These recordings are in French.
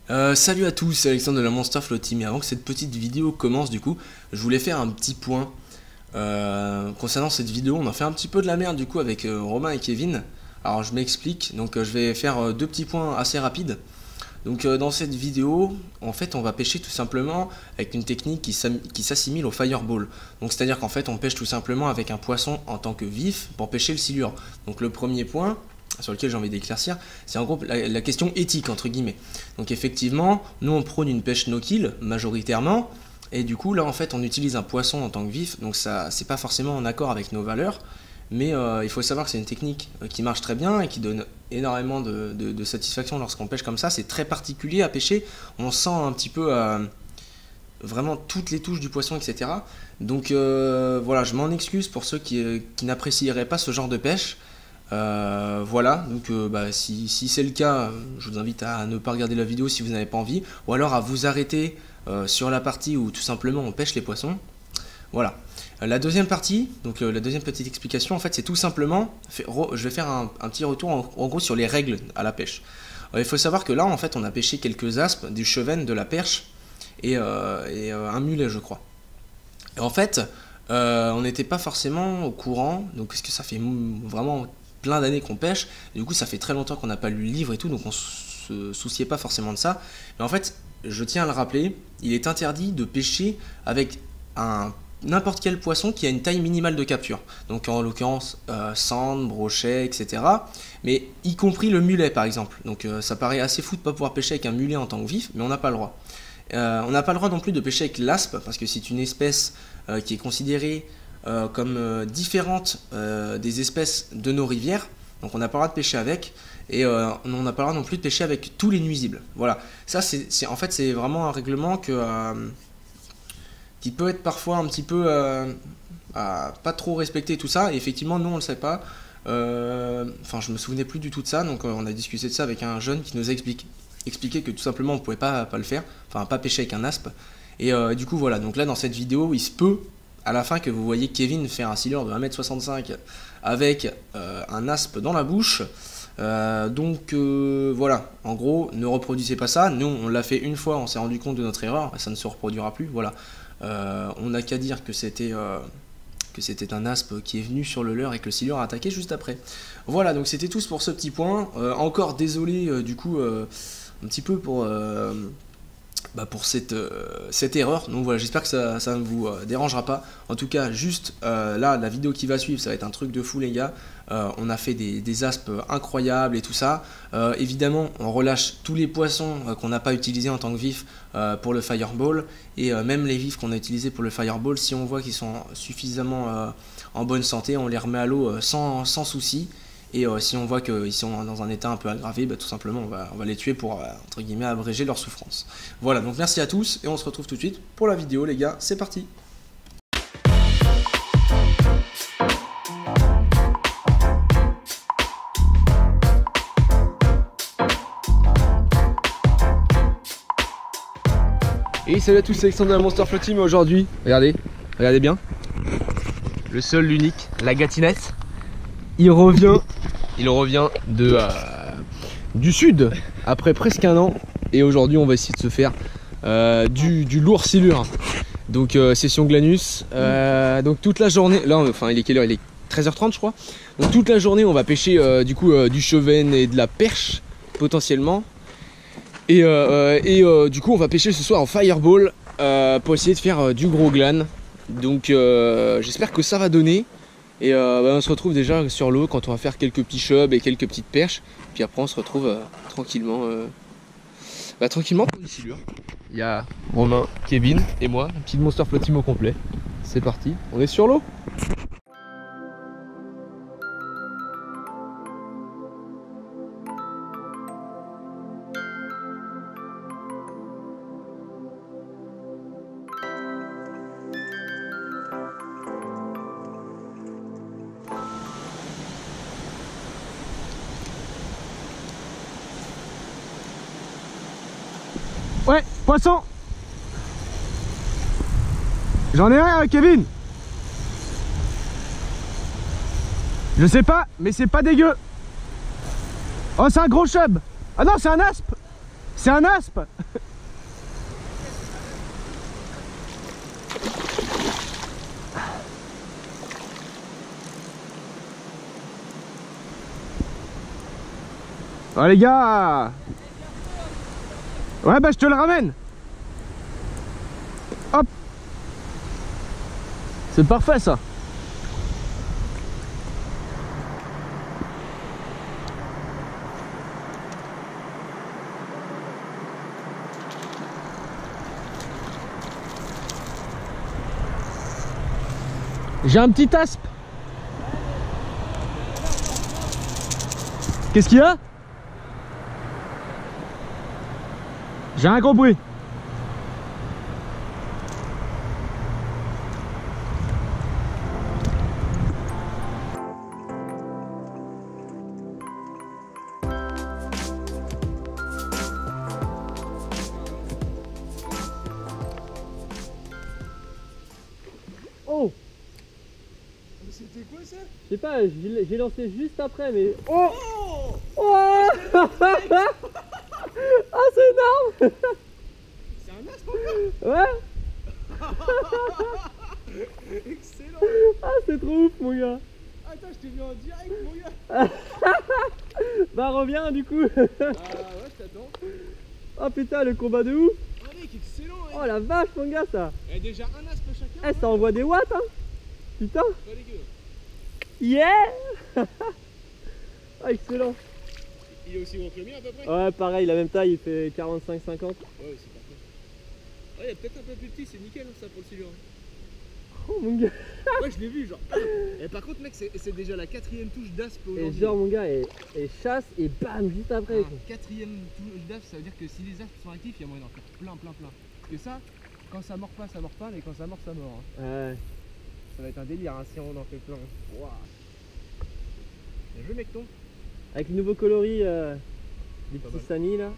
Salut à tous, c'est Alexandre de la Monster Flow Team. Et avant que cette petite vidéo commence, du coup, je voulais faire un petit point concernant cette vidéo. On a fait un petit peu de la merde du coup avec Romain et Kevin. Alors je m'explique, donc je vais faire deux petits points assez rapides. Donc dans cette vidéo, en fait on va pêcher tout simplement avec une technique qui s'assimile au fireball. Donc c'est à dire qu'en fait on pêche tout simplement avec un poisson en tant que vif pour pêcher le silure. Donc le premier point sur lequel j'ai envie d'éclaircir, c'est en gros la question éthique entre guillemets. Donc effectivement, nous on prône une pêche no-kill majoritairement, et du coup là en fait on utilise un poisson en tant que vif, donc ça c'est pas forcément en accord avec nos valeurs, mais il faut savoir que c'est une technique qui marche très bien et qui donne énormément de satisfaction lorsqu'on pêche comme ça. C'est très particulier à pêcher, on sent un petit peu vraiment toutes les touches du poisson, etc. Donc voilà, je m'en excuse pour ceux qui n'apprécieraient pas ce genre de pêche. Voilà, donc si c'est le cas, je vous invite à ne pas regarder la vidéo si vous n'avez pas envie, ou alors à vous arrêter sur la partie où tout simplement on pêche les poissons. Voilà. La deuxième partie, donc la deuxième petite explication, en fait, c'est tout simplement, je vais faire un petit retour en gros sur les règles à la pêche. Il faut savoir que là, en fait, on a pêché quelques aspes, du cheven, de la perche et un mulet, je crois. Et en fait, on n'était pas forcément au courant, donc parce que ça fait vraiment plein d'années qu'on pêche, et du coup ça fait très longtemps qu'on n'a pas lu le livre et tout, donc on se souciait pas forcément de ça. Mais en fait, je tiens à le rappeler, il est interdit de pêcher avec n'importe quel poisson qui a une taille minimale de capture. Donc en l'occurrence, sandre, brochet, etc. Mais y compris le mulet par exemple. Donc ça paraît assez fou de ne pas pouvoir pêcher avec un mulet en tant que vif, mais on n'a pas le droit. On n'a pas le droit non plus de pêcher avec l'aspe, parce que c'est une espèce qui est considérée comme différentes des espèces de nos rivières, donc on n'a pas le droit de pêcher avec, et on n'a pas le droit non plus de pêcher avec tous les nuisibles. Voilà, ça en fait c'est vraiment un règlement qui peut être parfois un petit peu pas trop respecté, tout ça, et effectivement nous on le sait pas. Enfin je me souvenais plus du tout de ça, donc on a discuté de ça avec un jeune qui nous a expliqué que tout simplement on pouvait pas le faire, enfin pas pêcher avec un aspe, et du coup voilà, donc là dans cette vidéo il se peut à la fin que vous voyez Kevin faire un silure de 1m65 avec un aspe dans la bouche. Donc voilà, en gros, ne reproduisez pas ça. Nous, on l'a fait une fois, on s'est rendu compte de notre erreur, ça ne se reproduira plus. Voilà, on n'a qu'à dire que c'était un aspe qui est venu sur le leurre et que le silure a attaqué juste après. Voilà, donc c'était tout pour ce petit point. Encore désolé du coup un petit peu pour cette erreur. Donc voilà, j'espère que ça ne vous dérangera pas. En tout cas, juste là, la vidéo qui va suivre, ça va être un truc de fou les gars. On a fait des aspes incroyables et tout ça. Évidemment, on relâche tous les poissons qu'on n'a pas utilisés en tant que vifs pour le fireball. Et même les vifs qu'on a utilisés pour le fireball, si on voit qu'ils sont suffisamment en bonne santé, on les remet à l'eau sans souci. Et si on voit qu'ils sont dans un état un peu aggravé, tout simplement on va les tuer pour entre guillemets abréger leur souffrance. Voilà, donc merci à tous et on se retrouve tout de suite pour la vidéo les gars, c'est parti. Et salut à tous, c'est Alexandre de la Monster Flow Team. Aujourd'hui, regardez bien, le seul, l'unique, la gatinette, il revient du sud après presque un an, et aujourd'hui on va essayer de se faire du lourd silure. Donc session Glanus, donc toute la journée, là enfin il est quelle heure? Il est 13h30 je crois. Donc toute la journée on va pêcher du coup du cheven et de la perche potentiellement. Et du coup on va pêcher ce soir en fireball pour essayer de faire du gros glan. Donc j'espère que ça va donner. Et on se retrouve déjà sur l'eau quand on va faire quelques petits chubs et quelques petites perches. Puis après on se retrouve tranquillement pour du silure. Il y a Romain, Kevin et moi, un petit Monster Flow Team au complet. C'est parti, on est sur l'eau. Ouais, poisson. J'en ai un, Kevin. Je sais pas, mais c'est pas dégueu. Oh, c'est un gros chub. Ah non, c'est un aspe. C'est un aspe. Oh les gars. Ouais bah je te le ramène. Hop. C'est parfait ça. J'ai un petit aspe. Qu'est-ce qu'il y a? J'ai rien compris. Oh! C'était quoi ça? Je sais pas, j'ai lancé juste après, mais... Oh! Oh! Oh! Ah, c'est énorme! C'est un aspe encore? Ouais! Excellent! Ah, c'est trop ouf, mon gars! Attends, je t'ai vu en direct, mon gars! Bah, reviens du coup! Ah ouais, je t'attends. Oh putain, le combat de ouf! Oh mec, excellent! Hein. Oh la vache, mon gars, ça! Et déjà un aspe chacun. Eh, ça envoie des watts, hein! Putain! Pas dégueu. Yeah! Ah, excellent! Il est aussi gros que le mien à peu près? Ouais, pareil, la même taille, il fait 45-50. Ouais, c'est parfait. Ouais, il y a peut-être un peu plus petit, c'est nickel ça pour le silure. Oh mon gars! Ouais, je l'ai vu, genre. Et par contre, mec, c'est déjà la 4ème touche d'aspe Et aujourd'hui. genre, mon gars, et chasse et bam, juste après. Ah, 4ème touche d'aspe, ça veut dire que si les aspes sont actifs, il y a moyen d'en faire plein. Parce que ça, quand ça mord pas, mais quand ça mord, ça mord. Hein. Ouais. Ça va être un délire hein, si on en fait plein. Waouh. Bien joué, mecton. Avec le nouveau coloris des Pas petits mal. Samy là.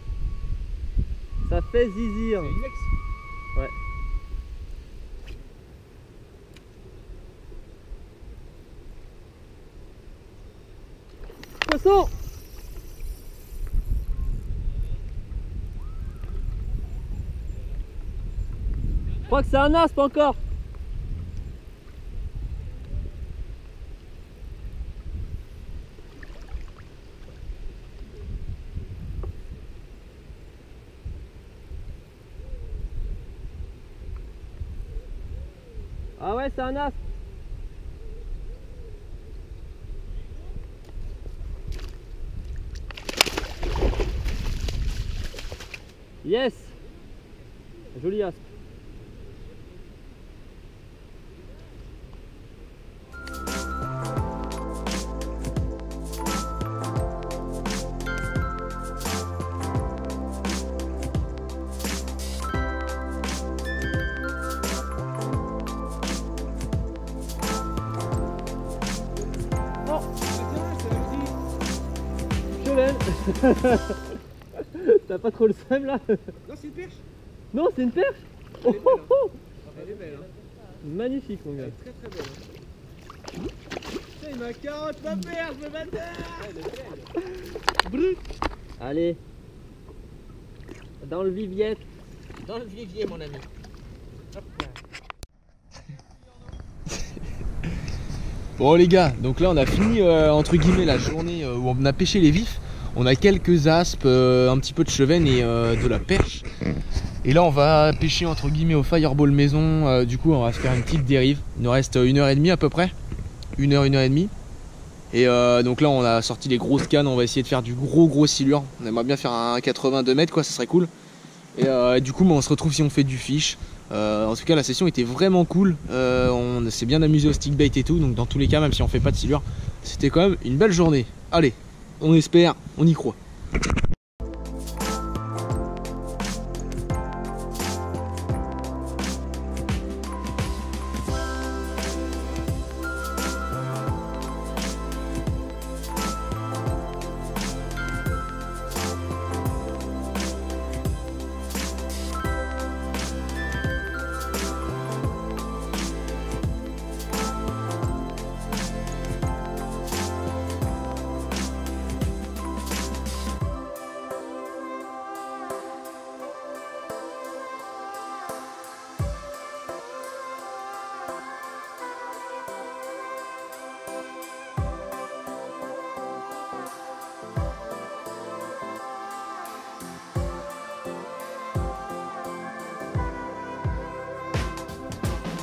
Ça fait zizir. C'est une ex. Ouais. Poisson! Je crois que c'est un aspe encore. Ah ouais, c'est un aspe. Yes. Joli aspe. T'as pas trop le seum là? Non, c'est une perche. Non, c'est une perche. Elle est belle, hein. Oh, oh, Elle est belle. Hein. magnifique mon Elle gars. est très très belle. Hein. Putain, il m'a carotte ma perche, le bâtard. Elle est belle. Brut. Allez. Dans le viviette. Dans le vivier, mon ami. Hop là. Bon les gars, donc là on a fini entre guillemets la journée où on a pêché les vifs. On a quelques aspes, un petit peu de chevenne et de la perche. Et là on va pêcher entre guillemets au fireball maison. Du coup on va se faire une petite dérive. Il nous reste 1h30 à peu près. 1h30. Et donc là on a sorti les grosses cannes. On va essayer de faire du gros silure. On aimerait bien faire un 82 mètres quoi, ça serait cool. Et du coup on se retrouve si on fait du fish. En tout cas la session était vraiment cool, on s'est bien amusé au stick bait et tout, donc dans tous les cas même si on fait pas de silure, c'était quand même une belle journée. Allez, on espère, on y croit.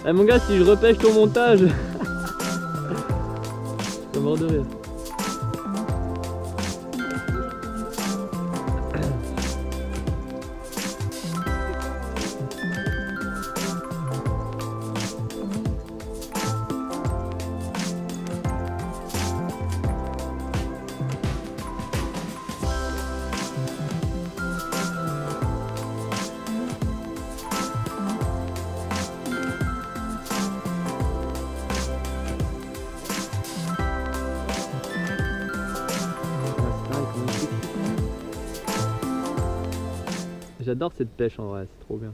Eh mon gars, si je repêche ton montage, je suis mort de rire. J'adore cette pêche en vrai, c'est trop bien.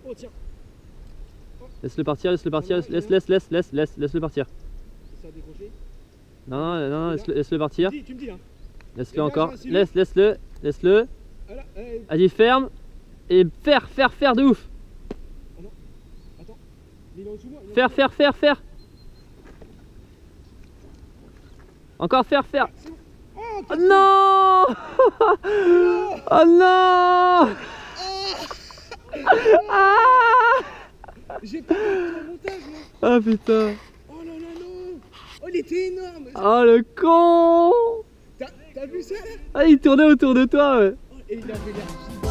Oh tiens. Laisse-le partir, laisse-le partir, laisse-le partir. Ça a décroché. Non, laisse-le partir. Tu me dis hein. Laisse-le encore, laisse-le. Voilà, Vas-y, ferme. Et faire de ouf. Oh non, attends. Mais il est en dessous de moi. Faire. Encore faire. Oh non. Oh non. J'ai pas fait le montage moi. Ah putain. Oh là là non. Oh il était énorme. Oh le con. T'as vu ça là? Ah il tournait autour de toi ouais. Oh, et il avait l'air giga.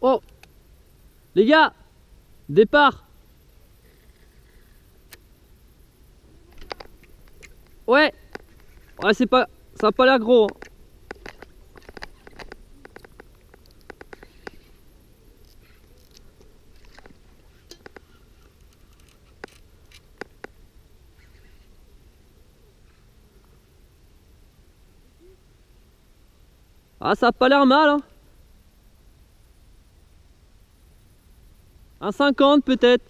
Oh les gars, départ. Ouais, c'est pas, ça a pas l'air gros hein. Ah ça a pas l'air mal hein. Un 50 peut-être.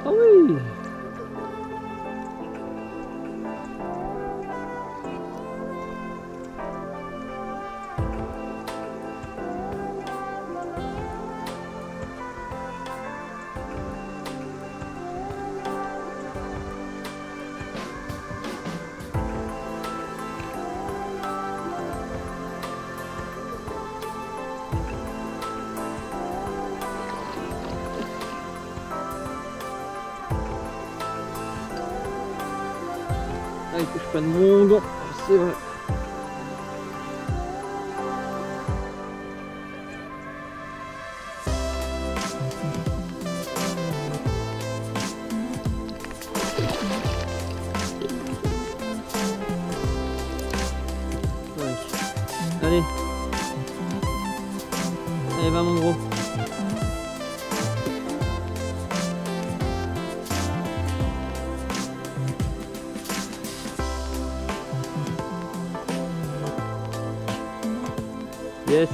Ah oui. Ah, il faut que je prenne mon gant, c'est vrai. Allez. Allez, va mon gros. Yes.